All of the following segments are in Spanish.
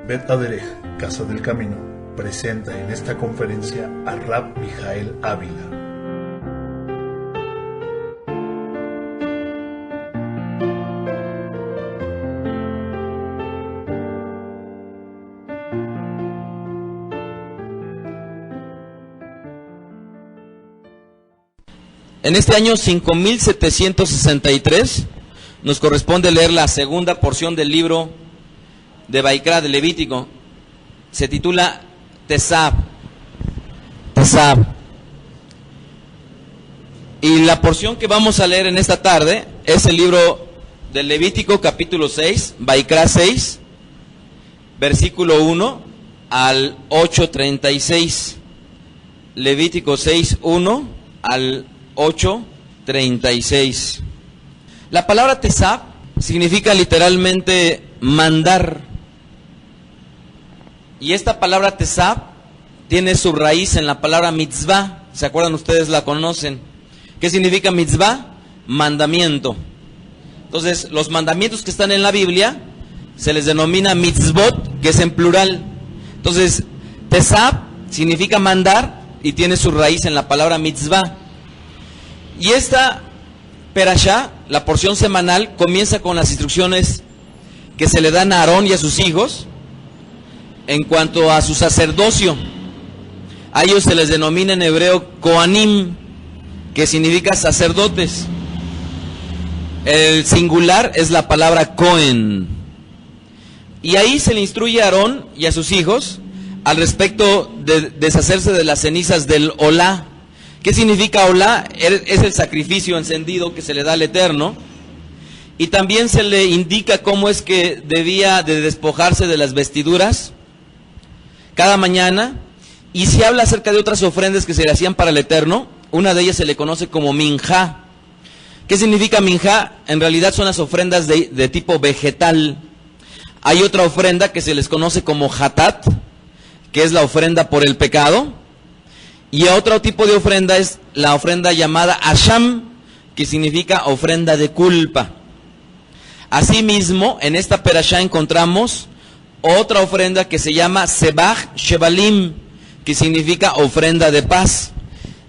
Bet Aderech, Casa del Camino, presenta en esta conferencia a Rab Mijael Ávila. En este año 5763 nos corresponde leer la segunda porción del libro de Vaikra, de Levítico. Se titula Tesab. Y la porción que vamos a leer en esta tarde es el libro de Levítico capítulo 6, Vaikra 6, versículo 1 al 8:36. Levítico 6, 1 al 8:36. La palabra Tesab significa literalmente mandar. Y esta palabra Tesab tiene su raíz en la palabra mitzvah. ¿Se acuerdan? Ustedes la conocen. ¿Qué significa mitzvah? Mandamiento. Entonces, los mandamientos que están en la Biblia se les denomina mitzvot, que es en plural. Entonces, Tesab significa mandar y tiene su raíz en la palabra mitzvah. Y esta perashá, la porción semanal, comienza con las instrucciones que se le dan a Aarón y a sus hijos en cuanto a su sacerdocio. A ellos se les denomina en hebreo Kohanim, que significa sacerdotes. El singular es la palabra Cohen. Y ahí se le instruye a Aarón y a sus hijos al respecto de deshacerse de las cenizas del olá. ¿Qué significa olá? Es el sacrificio encendido que se le da al Eterno. Y también se le indica cómo es que debía de despojarse de las vestiduras cada mañana. Y se habla acerca de otras ofrendas que se le hacían para el Eterno. Una de ellas se le conoce como minjá. ¿Qué significa minjá? En realidad son las ofrendas de tipo vegetal. Hay otra ofrenda que se les conoce como hatat, que es la ofrenda por el pecado. Y otro tipo de ofrenda es la ofrenda llamada asham, que significa ofrenda de culpa. Asimismo, en esta perashá encontramos otra ofrenda que se llama sebach shevalim, que significa ofrenda de paz.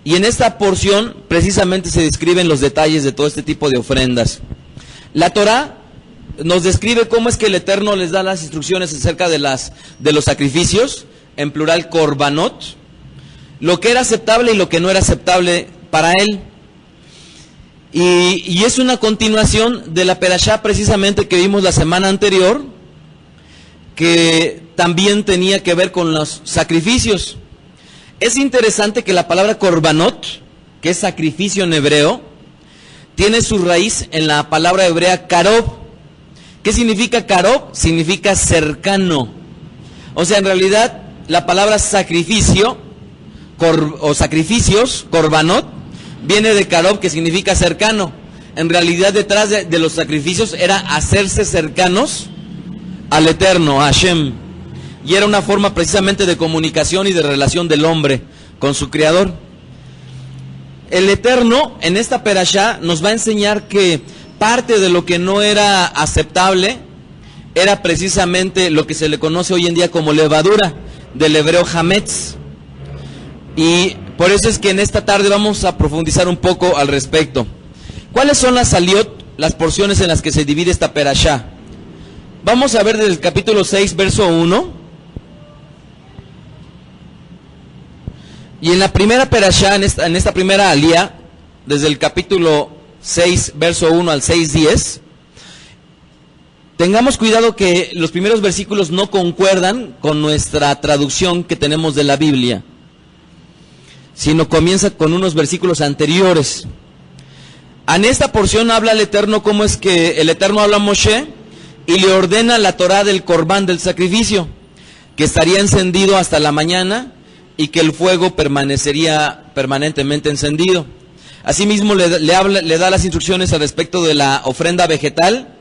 Y en esta porción precisamente se describen los detalles de todo este tipo de ofrendas. La Torá nos describe cómo es que el Eterno les da las instrucciones acerca de los sacrificios, en plural korbanot, lo que era aceptable y lo que no era aceptable para él. Y es una continuación de la perashá precisamente que vimos la semana anterior, que también tenía que ver con los sacrificios. Es interesante que la palabra korbanot, que es sacrificio en hebreo, tiene su raíz en la palabra hebrea karob. ¿Qué significa karob? Significa cercano. O sea, en realidad la palabra sacrificio o sacrificios, korbanot, viene de karob, que significa cercano. En realidad detrás de los sacrificios era hacerse cercanos al Eterno, a Hashem. Y era una forma precisamente de comunicación y de relación del hombre con su Creador. El Eterno en esta perashá nos va a enseñar que parte de lo que no era aceptable era precisamente lo que se le conoce hoy en día como levadura, del hebreo hametz. Y por eso es que en esta tarde vamos a profundizar un poco al respecto. ¿Cuáles son las saliot, las porciones en las que se divide esta perashá? Vamos a ver desde el capítulo 6, verso 1. Y en la primera perashá, en esta primera alía, desde el capítulo 6, verso 1 al 6:10, tengamos cuidado que los primeros versículos no concuerdan con nuestra traducción que tenemos de la Biblia, sino comienza con unos versículos anteriores. En esta porción habla el Eterno cómo es que el Eterno habla a Moshe y le ordena la Torá del corbán, del sacrificio, que estaría encendido hasta la mañana y que el fuego permanecería permanentemente encendido. Asimismo le da las instrucciones al respecto de la ofrenda vegetal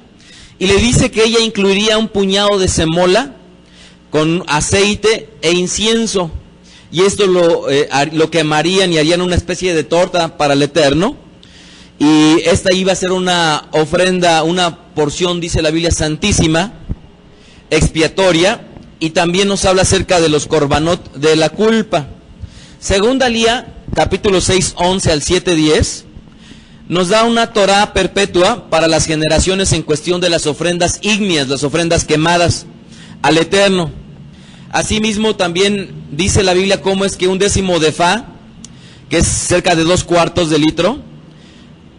y le dice que ella incluiría un puñado de semola con aceite e incienso. Y esto lo quemarían y harían una especie de torta para el Eterno. Y esta iba a ser una ofrenda, una porción, dice la Biblia, santísima, expiatoria, y también nos habla acerca de los korbanot de la culpa. Segunda Lía, capítulo 6, 11 al 7, 10, nos da una Torá perpetua para las generaciones en cuestión de las ofrendas ígneas, las ofrendas quemadas al Eterno. Asimismo, también dice la Biblia cómo es que un décimo de fa, que es cerca de 2/4 de litro,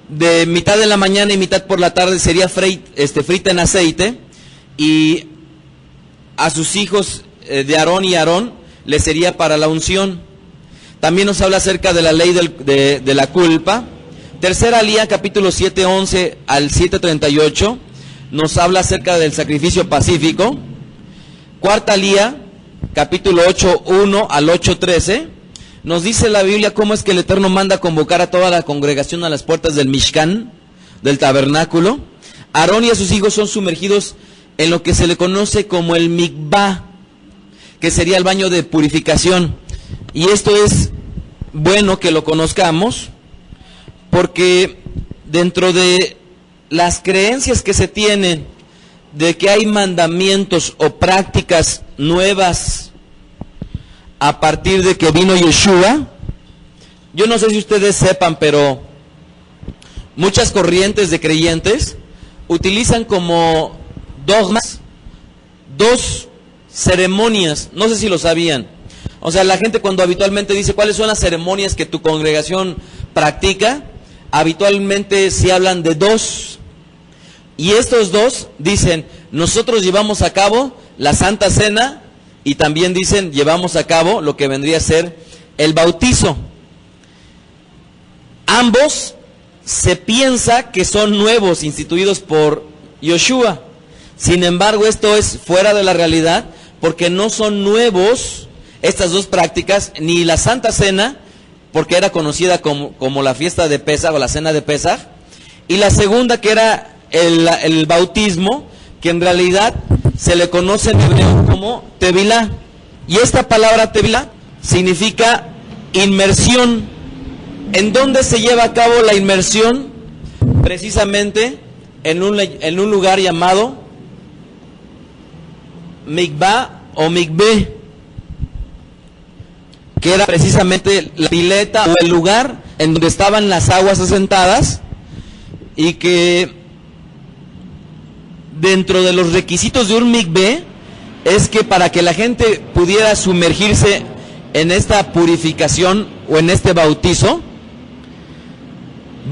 de mitad de la mañana y mitad por la tarde sería frita en aceite, y a sus hijos de Aarón y Aarón les sería para la unción. También nos habla acerca de la ley de la culpa. Tercera Lía, capítulo 7, 11 al 7, 38, nos habla acerca del sacrificio pacífico. Cuarta Lía, capítulo 8, 1 al 8, 13, nos dice la Biblia cómo es que el Eterno manda convocar a toda la congregación a las puertas del Mishkan, del tabernáculo. Aarón y a sus hijos son sumergidos en lo que se le conoce como el mikvah, que sería el baño de purificación. Y esto es bueno que lo conozcamos, porque dentro de las creencias que se tienen de que hay mandamientos o prácticas nuevas a partir de que vino Yeshua, yo no sé si ustedes sepan, pero muchas corrientes de creyentes utilizan como dogmas dos ceremonias, no sé si lo sabían. O sea, la gente cuando habitualmente dice cuáles son las ceremonias que tu congregación practica, habitualmente se hablan de dos. Y estos dos dicen, nosotros llevamos a cabo la Santa Cena, y también dicen, llevamos a cabo lo que vendría a ser el bautizo. Ambos se piensa que son nuevos, instituidos por Yoshua. Sin embargo, esto es fuera de la realidad, porque no son nuevos estas dos prácticas, ni la Santa Cena, porque era conocida como la fiesta de Pesaj o la cena de Pesaj, y la segunda, que era el bautismo, que en realidad se le conoce en hebreo como Tevilá. Y esta palabra Tevilá significa inmersión. ¿En dónde se lleva a cabo la inmersión? Precisamente en un lugar llamado Mikvah o Mikveh, que era precisamente la pileta o el lugar en donde estaban las aguas asentadas, y que dentro de los requisitos de un mikveh es que para que la gente pudiera sumergirse en esta purificación o en este bautizo,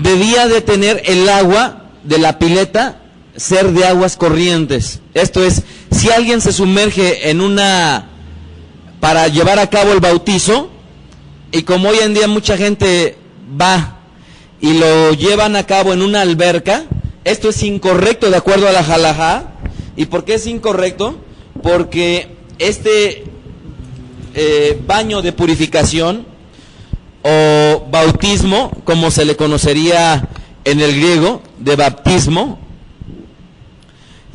debía de tener el agua de la pileta ser de aguas corrientes. Esto es, si alguien se sumerge en para llevar a cabo el bautizo, y como hoy en día mucha gente va y lo llevan a cabo en una alberca, esto es incorrecto de acuerdo a la halajá. ¿Y por qué es incorrecto? Porque este baño de purificación o bautismo, como se le conocería en el griego, de baptismo,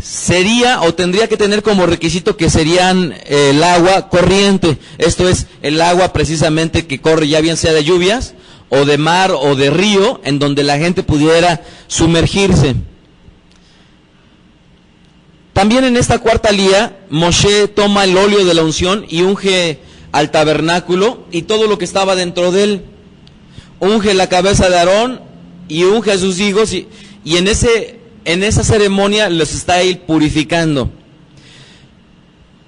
sería o tendría que tener como requisito que serían el agua corriente. Esto es, el agua precisamente que corre, ya bien sea de lluvias o de mar o de río, en donde la gente pudiera sumergirse. También en esta cuarta lía, Moshe toma el óleo de la unción y unge al tabernáculo y todo lo que estaba dentro de él. Unge la cabeza de Aarón y unge a sus hijos, y en esa ceremonia los está ahí purificando.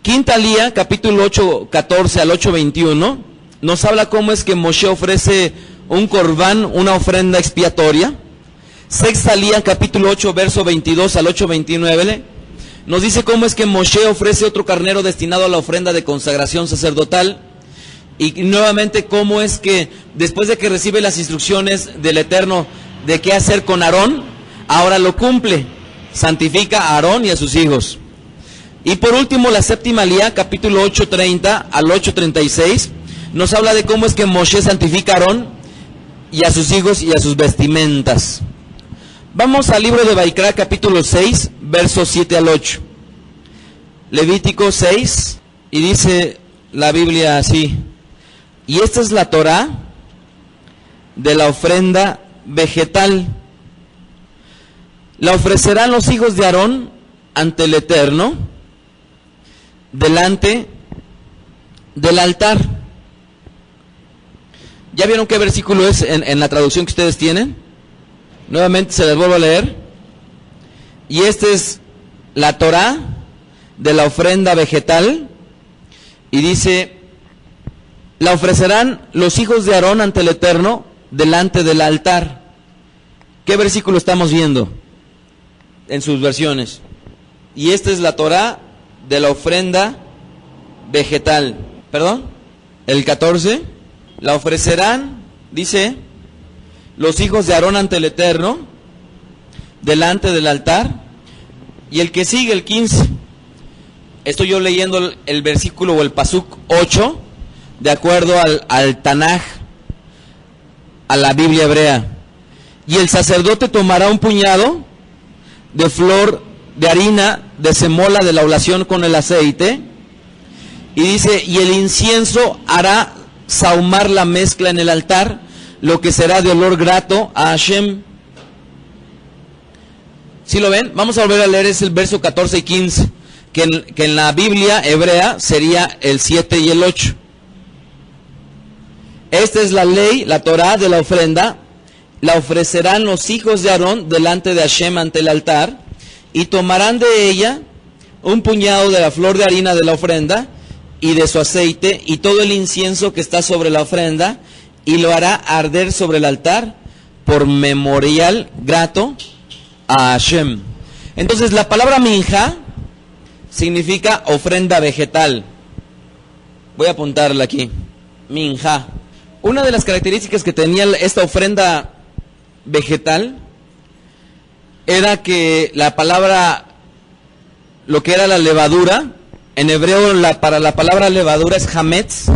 Quinta lía, capítulo 8, 14 al 8, 21, nos habla cómo es que Moshe ofrece un corbán, una ofrenda expiatoria. Sexta lía, capítulo 8, verso 22 al 8, 29, nos dice cómo es que Moshe ofrece otro carnero destinado a la ofrenda de consagración sacerdotal. Y nuevamente cómo es que después de que recibe las instrucciones del Eterno de qué hacer con Aarón, ahora lo cumple, santifica a Aarón y a sus hijos. Y por último, la séptima lía, capítulo 8:30 al 8:36, nos habla de cómo es que Moshe santifica a Aarón y a sus hijos y a sus vestimentas. Vamos al libro de Vaikra, capítulo 6, versos 7 al 8. Levítico 6, y dice la Biblia así: y esta es la Torá de la ofrenda vegetal. La ofrecerán los hijos de Aarón ante el Eterno delante del altar. ¿Ya vieron qué versículo es en la traducción que ustedes tienen? Nuevamente se les vuelvo a leer. Y esta es la Torá de la ofrenda vegetal. Y dice: la ofrecerán los hijos de Aarón ante el Eterno delante del altar. ¿Qué versículo estamos viendo en sus versiones? Y esta es la Torá de la ofrenda vegetal. ¿Perdón? El 14. La ofrecerán, dice, los hijos de Aarón ante el Eterno delante del altar. Y el que sigue, el 15. Estoy yo leyendo el versículo o el pasuk 8, de acuerdo al Tanaj, a la Biblia hebrea. Y el sacerdote tomará un puñado de flor de harina de semola de la oblación con el aceite. Y dice: y el incienso hará sahumar la mezcla en el altar, lo que será de olor grato a Hashem. ¿Sí lo ven? Vamos a volver a leer, es el verso 14 y 15, que en la Biblia hebrea sería el 7 y el 8. Esta es la ley, la Torá de la ofrenda. La ofrecerán los hijos de Aarón delante de Hashem ante el altar, y tomarán de ella un puñado de la flor de harina de la ofrenda y de su aceite y todo el incienso que está sobre la ofrenda, y lo hará arder sobre el altar por memorial grato a Hashem. Entonces la palabra minja significa ofrenda vegetal. Voy a apuntarla aquí. Minja. Una de las características que tenía esta ofrenda vegetal era que la palabra, lo que era la levadura, en hebreo para la palabra levadura es hametz.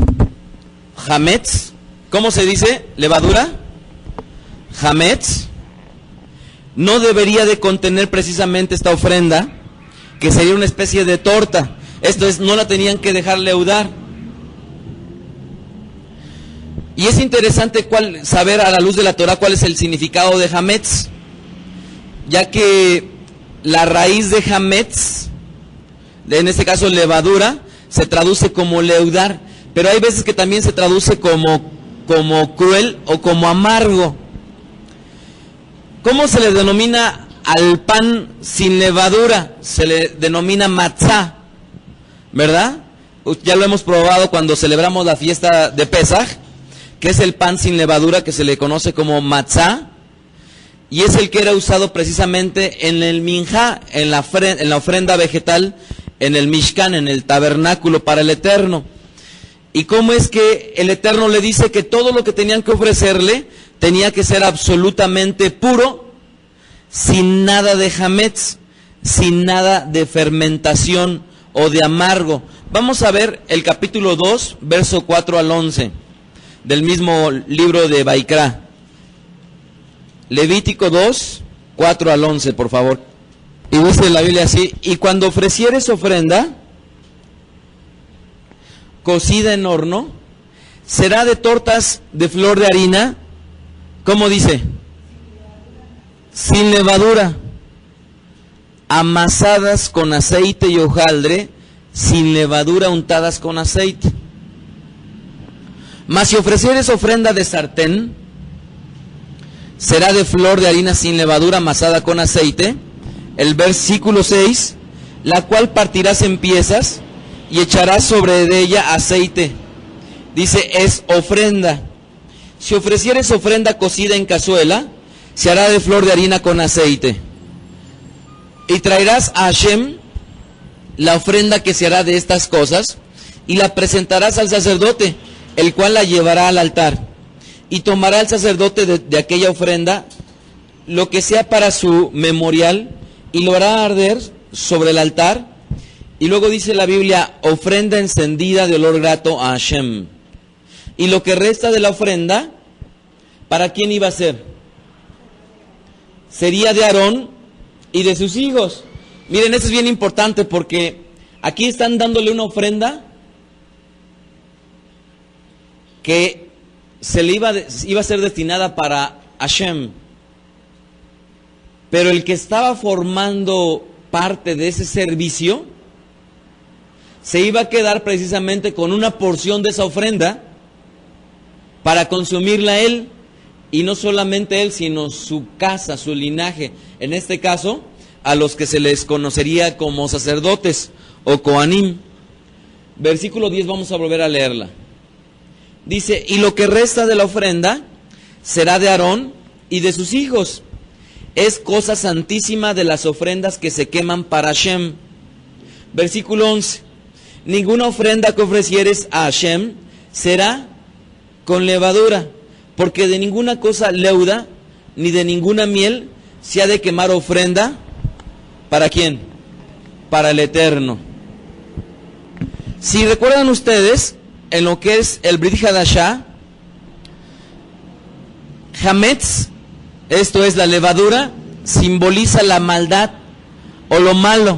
Hametz. ¿Cómo se dice levadura? Hametz. No debería de contener precisamente esta ofrenda, que sería una especie de torta. Esto es, no la tenían que dejar leudar. Y es interesante saber a la luz de la Torah cuál es el significado de hametz, ya que la raíz de hametz, en este caso levadura, se traduce como leudar, pero hay veces que también se traduce como cruel o como amargo. ¿Cómo se le denomina al pan sin levadura? Se le denomina matzá, ¿verdad? Ya lo hemos probado cuando celebramos la fiesta de Pesaj, que es el pan sin levadura, que se le conoce como matzá, y es el que era usado precisamente en el minjá, en la ofrenda vegetal, en el Mishkan, en el tabernáculo para el Eterno. Y cómo es que el Eterno le dice que todo lo que tenían que ofrecerle tenía que ser absolutamente puro, sin nada de hametz, sin nada de fermentación o de amargo. Vamos a ver el capítulo 2, verso 4 al 11, del mismo libro de Baikra. Levítico 2, 4 al 11, por favor. Y dice la Biblia así: y cuando ofrecieres ofrenda cocida en horno, será de tortas de flor de harina, ¿cómo dice? Sin levadura, amasadas con aceite y hojaldre, sin levadura, untadas con aceite. Mas si ofrecieres ofrenda de sartén, será de flor de harina sin levadura, amasada con aceite. El versículo 6, la cual partirás en piezas y echarás sobre de ella aceite. Dice, es ofrenda. Si ofrecieres ofrenda cocida en cazuela, se hará de flor de harina con aceite. Y traerás a Hashem la ofrenda que se hará de estas cosas, y la presentarás al sacerdote, el cual la llevará al altar. Y tomará el sacerdote de aquella ofrenda lo que sea para su memorial, y lo hará arder sobre el altar. Y luego dice la Biblia, ofrenda encendida de olor grato a Hashem. Y lo que resta de la ofrenda, ¿para quién iba a ser? Sería de Aarón y de sus hijos. Miren, esto es bien importante porque aquí están dándole una ofrenda que se le iba a ser destinada para Hashem. Pero el que estaba formando parte de ese servicio se iba a quedar precisamente con una porción de esa ofrenda para consumirla él, y no solamente él, sino su casa, su linaje, en este caso, a los que se les conocería como sacerdotes o coanim. Versículo 10, vamos a volver a leerla. Dice, y lo que resta de la ofrenda será de Aarón y de sus hijos. Es cosa santísima de las ofrendas que se queman para Hashem. Versículo 11. Ninguna ofrenda que ofrecieres a Hashem será con levadura, porque de ninguna cosa leuda, ni de ninguna miel, se ha de quemar ofrenda. ¿Para quién? Para el Eterno. Si recuerdan ustedes, en lo que es el Brit Hadashah, Hametz, esto es la levadura, simboliza la maldad o lo malo,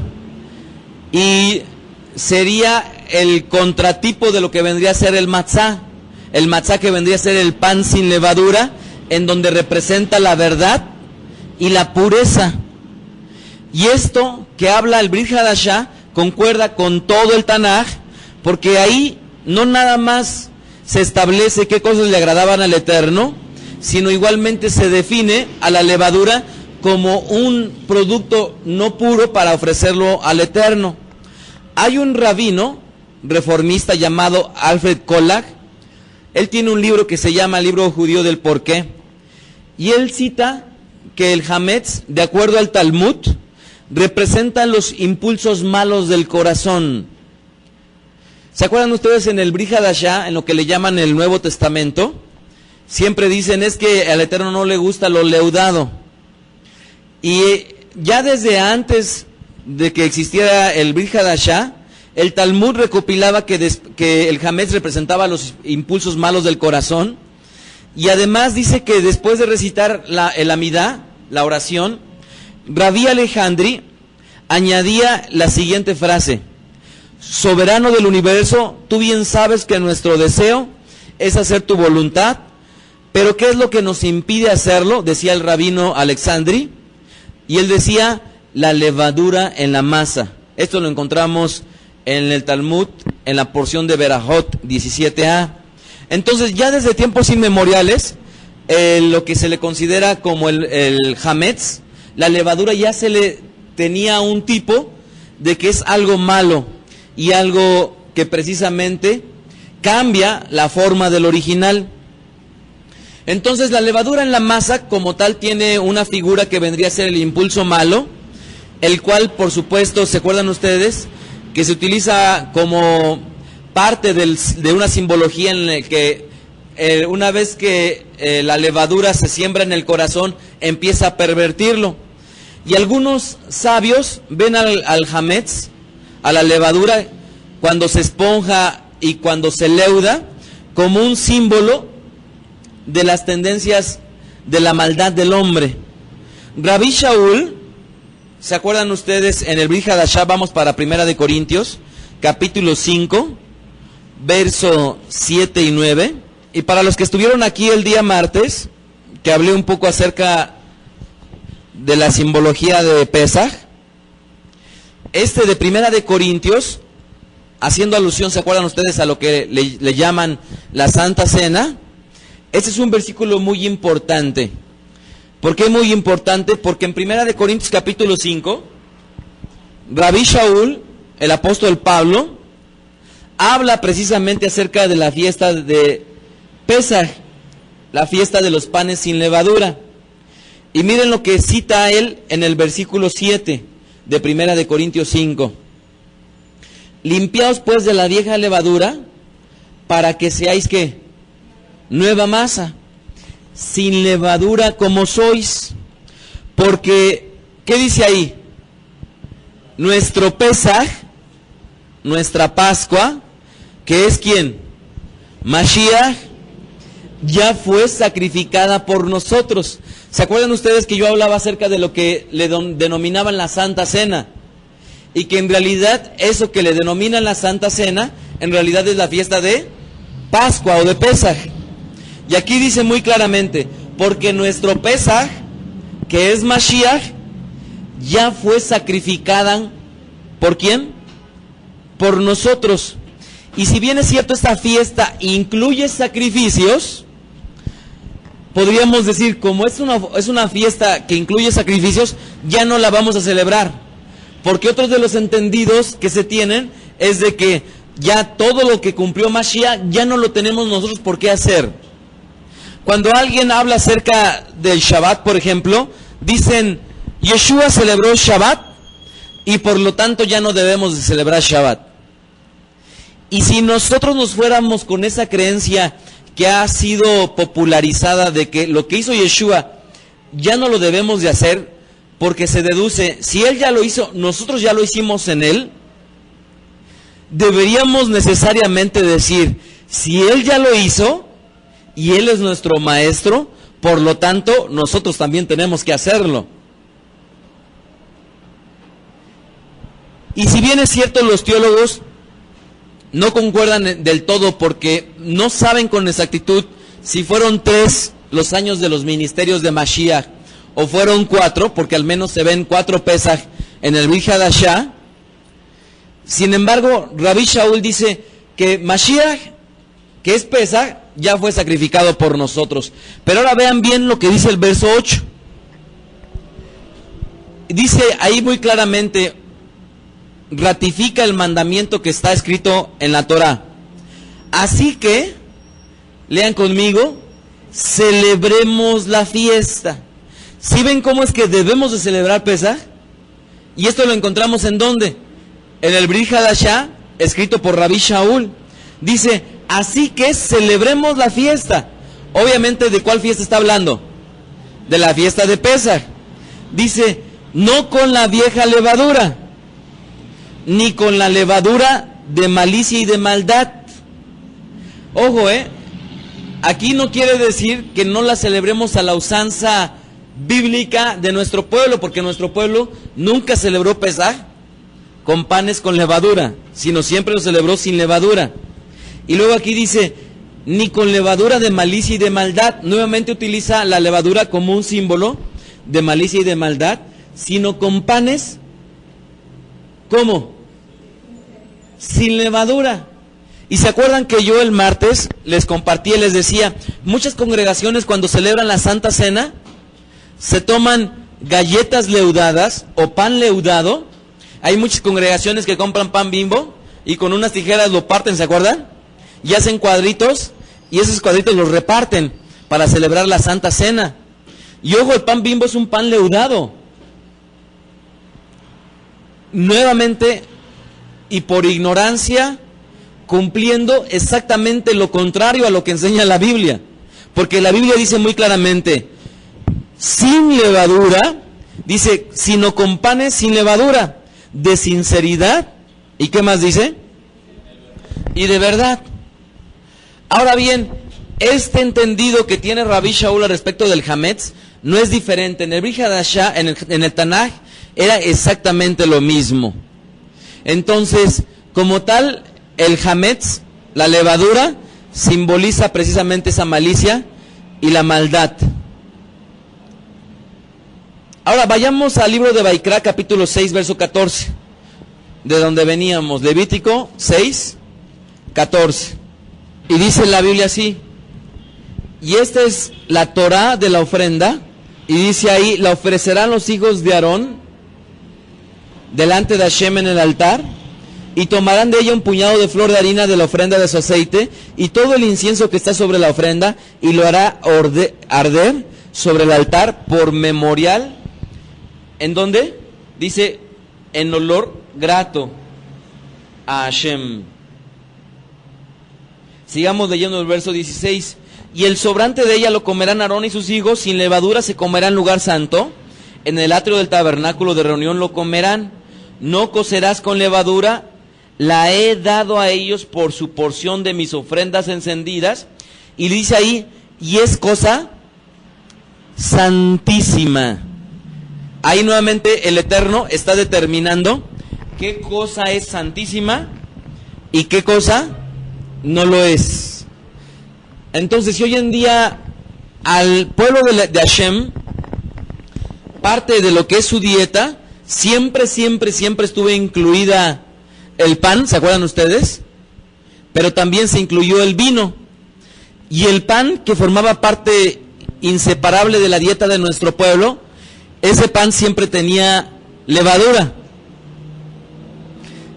y sería el contratipo de lo que vendría a ser el matzá que vendría a ser el pan sin levadura, en donde representa la verdad y la pureza. Y esto que habla el Brit Hadashah concuerda con todo el Tanaj, porque ahí no nada más se establece qué cosas le agradaban al Eterno, sino igualmente se define a la levadura como un producto no puro para ofrecerlo al Eterno. Hay un rabino reformista llamado Alfred Kollach. Él tiene un libro que se llama Libro Judío del Porqué, y él cita que el Hametz, de acuerdo al Talmud, representa los impulsos malos del corazón. ¿Se acuerdan ustedes en el Brit Hadashah, en lo que le llaman el Nuevo Testamento? Siempre dicen es que al Eterno no le gusta lo leudado. Y ya desde antes de que existiera el Brit Hadashah, el Talmud recopilaba que el Hametz representaba los impulsos malos del corazón, y además dice que después de recitar el Amidá, la oración, Rabí Alejandri añadía la siguiente frase: soberano del universo, tú bien sabes que nuestro deseo es hacer tu voluntad, pero ¿qué es lo que nos impide hacerlo?, decía el rabino Alexandri, y él decía, la levadura en la masa. Esto lo encontramos en el Talmud, en la porción de Berajot 17a. Entonces, ya desde tiempos inmemoriales, lo que se le considera como el Hametz, la levadura ya se le tenía un tipo de que es algo malo y algo que precisamente cambia la forma del original. Entonces, la levadura en la masa como tal tiene una figura que vendría a ser el impulso malo, el cual, por supuesto, ¿se acuerdan ustedes?, que se utiliza como parte de una simbología en la que una vez que la levadura se siembra en el corazón, empieza a pervertirlo. Y algunos sabios ven al Hametz, a la levadura, cuando se esponja y cuando se leuda, como un símbolo de las tendencias de la maldad del hombre. Rabí Shaul, ¿se acuerdan ustedes? En el Brit Hadashah, vamos para 1 Corintios, capítulo 5, verso 7 y 9. Y para los que estuvieron aquí el día martes, que hablé un poco acerca de la simbología de Pesaj, de 1 Corintios, haciendo alusión, ¿se acuerdan ustedes?, a lo que le llaman la Santa Cena. Este es un versículo muy importante. ¿Por qué muy importante? Porque en 1 Corintios capítulo 5, Rabí Shaul, el apóstol Pablo, habla precisamente acerca de la fiesta de Pesaj, la fiesta de los panes sin levadura. Y miren lo que cita él en el versículo 7 de 1 Corintios 5. Limpiaos pues de la vieja levadura, para que seáis, ¿qué?, nueva masa, sin levadura como sois. Porque, ¿qué dice ahí? Nuestro Pesaj, nuestra Pascua, que es ¿quién? Mashiach, ya fue sacrificada por nosotros. ¿Se acuerdan ustedes que yo hablaba acerca de lo que le denominaban la Santa Cena? Y que en realidad eso que le denominan la Santa Cena, en realidad es la fiesta de Pascua o de Pesaj. Y aquí dice muy claramente, porque nuestro Pesaj, que es Mashiach, ya fue sacrificada, ¿por quién? por nosotros. Y si bien es cierto, esta fiesta incluye sacrificios, podríamos decir, como es una fiesta que incluye sacrificios, ya no la vamos a celebrar. Porque otros de los entendidos que se tienen es de que ya todo lo que cumplió Mashiach ya no lo tenemos nosotros por qué hacer. Cuando alguien habla acerca del Shabbat, por ejemplo, dicen, Yeshua celebró Shabbat y por lo tanto ya no debemos de celebrar Shabbat. Y si nosotros nos fuéramos con esa creencia que ha sido popularizada de que lo que hizo Yeshua ya no lo debemos de hacer, porque se deduce, si Él ya lo hizo, nosotros ya lo hicimos en Él, deberíamos necesariamente decir, si Él ya lo hizo, y Él es nuestro maestro, por lo tanto, nosotros también tenemos que hacerlo. Y si bien es cierto, los teólogos no concuerdan del todo porque no saben con exactitud si fueron 3 los años de los ministerios de Mashiach o fueron 4, porque al menos se ven 4 Pesach en el Brit Hadashah. Sin embargo, Rabbi Shaul dice que Mashiach, que es Pesach, ya fue sacrificado por nosotros. Pero ahora vean bien lo que dice el verso 8. Dice ahí muy claramente, ratifica el mandamiento que está escrito en la Torah. Así que, lean conmigo, celebremos la fiesta. ¿Sí ven cómo es que debemos de celebrar Pesach? Y esto lo encontramos ¿en dónde? En el Brit Hadashah, escrito por Rabbi Shaul. Dice, así que celebremos la fiesta. Obviamente, ¿de cuál fiesta está hablando? De la fiesta de Pesach. Dice, no con la vieja levadura, ni con la levadura de malicia y de maldad. Ojo, aquí no quiere decir que no la celebremos a la usanza bíblica de nuestro pueblo, porque nuestro pueblo nunca celebró Pesaj con panes con levadura, sino siempre lo celebró sin levadura. Y luego aquí dice, ni con levadura de malicia y de maldad. Nuevamente utiliza la levadura como un símbolo de malicia y de maldad, sino con panes, ¿cómo? Sin levadura. Y se acuerdan que yo el martes les compartí y les decía, muchas congregaciones cuando celebran la Santa Cena, se toman galletas leudadas o pan leudado. Hay muchas congregaciones que compran pan Bimbo y con unas tijeras lo parten, ¿se acuerdan? Y hacen cuadritos y esos cuadritos los reparten para celebrar la Santa Cena. Y ojo, el pan Bimbo es un pan leudado. Nuevamente, y por ignorancia, cumpliendo exactamente lo contrario a lo que enseña la Biblia. Porque la Biblia dice muy claramente, sin levadura, dice, sino con panes sin levadura, de sinceridad, ¿y qué más dice? Y de verdad. Ahora bien, este entendido que tiene Rabbi Shaul al respecto del Hametz, no es diferente. En el Brit Hadashah, en el Tanaj, era exactamente lo mismo. Entonces, como tal, el Hametz, la levadura, simboliza precisamente esa malicia y la maldad. Ahora vayamos al libro de Vaikra, capítulo 6, verso 14, de donde veníamos, Levítico 6, 14. Y dice la Biblia así, y esta es la Torá de la ofrenda, y dice ahí, la ofrecerán los hijos de Aarón delante de Hashem en el altar, y tomarán de ella un puñado de flor de harina de la ofrenda de su aceite, y todo el incienso que está sobre la ofrenda, y lo hará arder sobre el altar por memorial. ¿En dónde? Dice, en olor grato a Hashem. Sigamos leyendo el verso 16. Y el sobrante de ella lo comerán Aarón y sus hijos, sin levadura se comerá en lugar santo, en el atrio del tabernáculo de reunión lo comerán. No cocerás con levadura, la he dado a ellos por su porción de mis ofrendas encendidas. Y dice ahí, y es cosa santísima. Ahí nuevamente el Eterno está determinando qué cosa es santísima y qué cosa no lo es. Entonces, si hoy en día al pueblo de Hashem, parte de lo que es su dieta, siempre estuvo incluida el pan, ¿se acuerdan ustedes? Pero también se incluyó el vino. Y el pan, que formaba parte inseparable de la dieta de nuestro pueblo, ese pan siempre tenía levadura.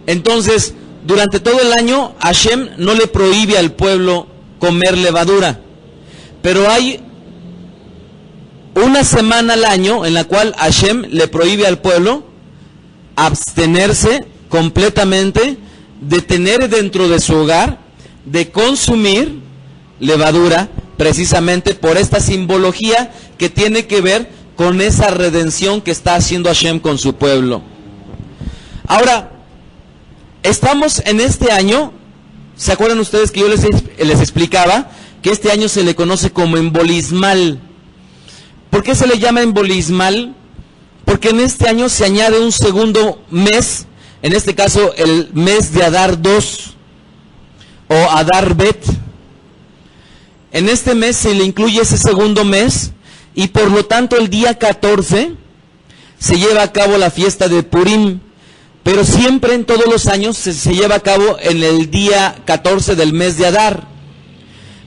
Entonces, durante todo el año, Hashem no le prohíbe al pueblo comer levadura. Pero hay una semana al año en la cual Hashem le prohíbe al pueblo abstenerse completamente de tener dentro de su hogar, de consumir levadura, precisamente por esta simbología que tiene que ver con esa redención que está haciendo Hashem con su pueblo. Ahora, estamos en este año, ¿se acuerdan ustedes que yo les explicaba que este año se le conoce como embolismal? ¿Por qué se le llama embolismal? Porque en este año se añade un segundo mes, en este caso el mes de Adar II o Adar Bet. En este mes se le incluye ese segundo mes y por lo tanto el día 14 se lleva a cabo la fiesta de Purim, pero siempre en todos los años se lleva a cabo en el día 14 del mes de Adar,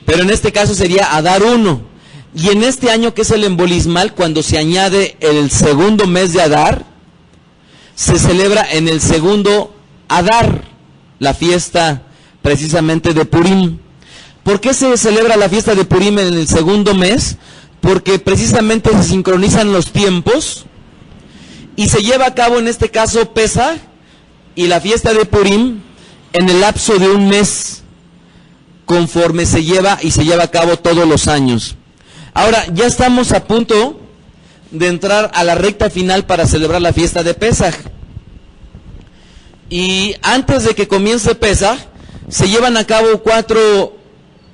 pero en este caso sería Adar I. Y en este año, que es el embolismal, cuando se añade el segundo mes de Adar, se celebra en el segundo Adar, la fiesta precisamente de Purim. ¿Por qué se celebra la fiesta de Purim en el segundo mes? Porque precisamente se sincronizan los tiempos y se lleva a cabo en este caso Pesaj y la fiesta de Purim en el lapso de un mes, conforme se lleva a cabo todos los años. Ahora, ya estamos a punto de entrar a la recta final para celebrar la fiesta de Pesaj. Y antes de que comience Pesaj, se llevan a cabo 4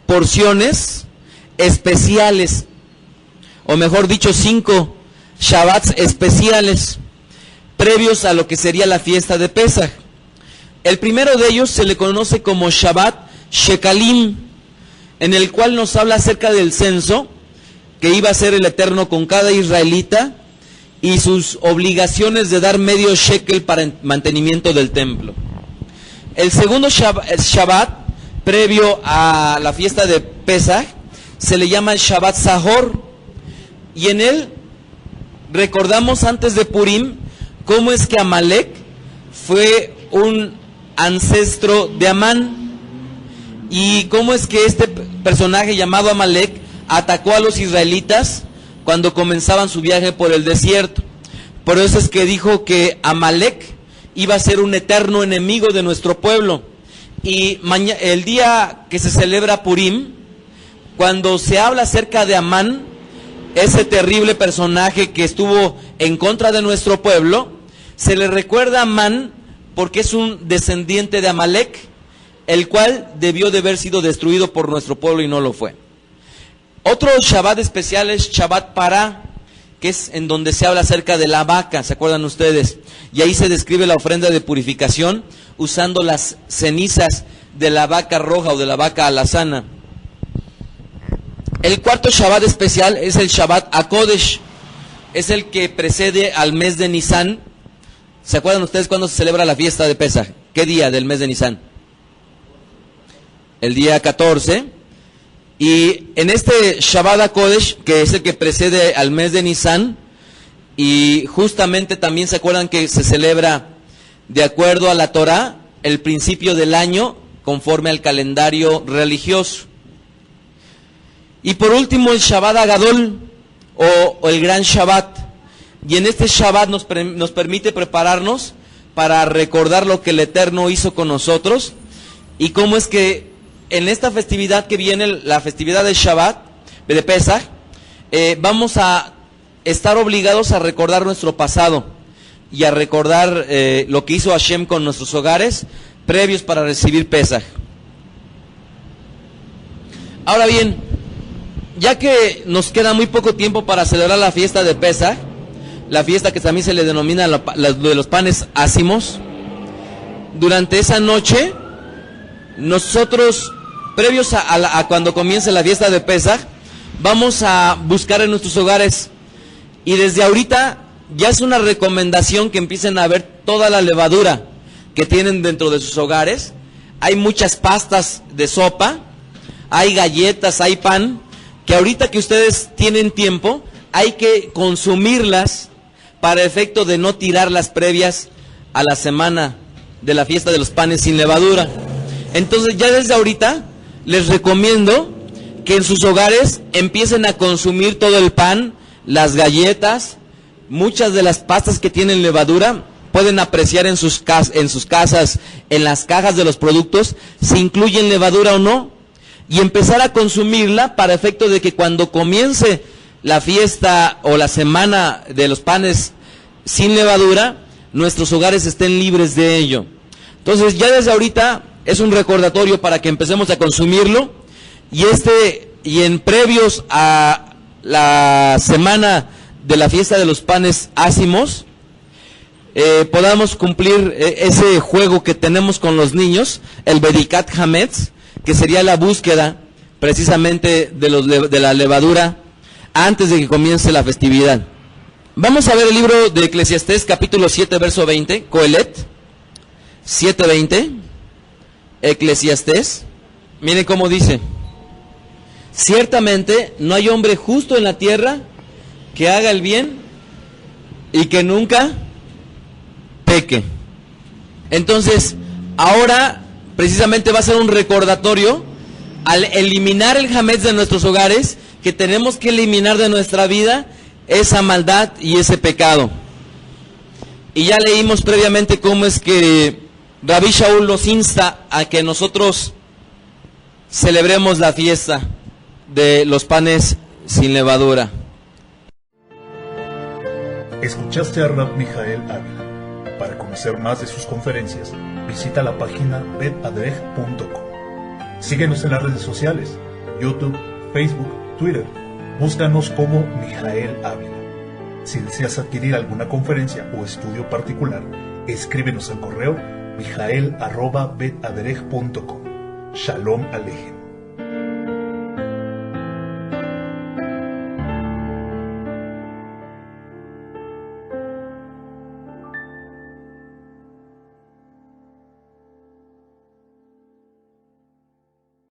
porciones especiales, o mejor dicho, 5 Shabbats especiales, previos a lo que sería la fiesta de Pesaj. El primero de ellos se le conoce como Shabbat Shekalim, en el cual nos habla acerca del censo que iba a hacer el Eterno con cada israelita y sus obligaciones de dar medio shekel para el mantenimiento del templo. El segundo Shabbat, previo a la fiesta de Pesaj, se le llama el Shabbat Sahor, y en él recordamos antes de Purim cómo es que Amalek fue un ancestro de Amán, y cómo es que este personaje llamado Amalek atacó a los israelitas cuando comenzaban su viaje por el desierto. Por eso es que dijo que Amalek iba a ser un eterno enemigo de nuestro pueblo. Y el día que se celebra Purim, cuando se habla acerca de Amán, ese terrible personaje que estuvo en contra de nuestro pueblo, se le recuerda a Amán porque es un descendiente de Amalek, el cual debió de haber sido destruido por nuestro pueblo y no lo fue. Otro Shabbat especial es Shabbat Pará, que es en donde se habla acerca de la vaca, ¿se acuerdan ustedes? Y ahí se describe la ofrenda de purificación usando las cenizas de la vaca roja o de la vaca alazana. El cuarto Shabbat especial es el Shabbat HaKodesh, es el que precede al mes de Nisan. ¿Se acuerdan ustedes cuándo se celebra la fiesta de Pesaj? ¿Qué día del mes de Nisan? El día 14. Y en este Shabbat HaKodesh, que es el que precede al mes de Nisan, y justamente también se acuerdan que se celebra de acuerdo a la Torah el principio del año conforme al calendario religioso. Y por último el Shabbat Agadol o el Gran Shabbat. Y en este Shabbat nos permite prepararnos para recordar lo que el Eterno hizo con nosotros y cómo es que en esta festividad que viene, la festividad del Shabbat, de Pesaj, vamos a estar obligados a recordar nuestro pasado y a recordar lo que hizo Hashem con nuestros hogares previos para recibir Pesaj. Ahora bien, ya que nos queda muy poco tiempo para celebrar la fiesta de Pesaj, la fiesta que también se le denomina de los panes ácimos, durante esa noche, nosotros, previos a cuando comience la fiesta de Pesaj, vamos a buscar en nuestros hogares, y desde ahorita ya es una recomendación que empiecen a ver toda la levadura que tienen dentro de sus hogares. Hay muchas pastas de sopa, hay galletas, hay pan, que ahorita que ustedes tienen tiempo, hay que consumirlas para efecto de no tirarlas previas a la semana de la fiesta de los panes sin levadura. Entonces ya desde ahorita les recomiendo que en sus hogares empiecen a consumir todo el pan, las galletas, muchas de las pastas que tienen levadura. Pueden apreciar en sus casas, en las cajas de los productos, si incluyen levadura o no, y empezar a consumirla para efecto de que cuando comience la fiesta o la semana de los panes sin levadura, nuestros hogares estén libres de ello. Entonces ya desde ahorita es un recordatorio para que empecemos a consumirlo, y en previos a la semana de la fiesta de los panes ácimos, podamos cumplir ese juego que tenemos con los niños, el Bedikat Hametz, que sería la búsqueda precisamente de la levadura antes de que comience la festividad. Vamos a ver el libro de Eclesiastés, capítulo 7, verso 20, Coelet, 7:20, Eclesiastés. Miren cómo dice: ciertamente no hay hombre justo en la tierra que haga el bien y que nunca peque. Entonces, ahora precisamente va a ser un recordatorio al eliminar el hametz de nuestros hogares, que tenemos que eliminar de nuestra vida esa maldad y ese pecado. Y ya leímos previamente cómo es que Rabbi Shaul nos insta a que nosotros celebremos la fiesta de los panes sin levadura. Escuchaste a Rab Mijael Ávila. Para conocer más de sus conferencias, visita la página betadrej.com. Síguenos en las redes sociales, YouTube, Facebook, Twitter. Búscanos como Mijael Ávila. Si deseas adquirir alguna conferencia o estudio particular, escríbenos al correo mijael@betadrej.com. Shalom Alejem.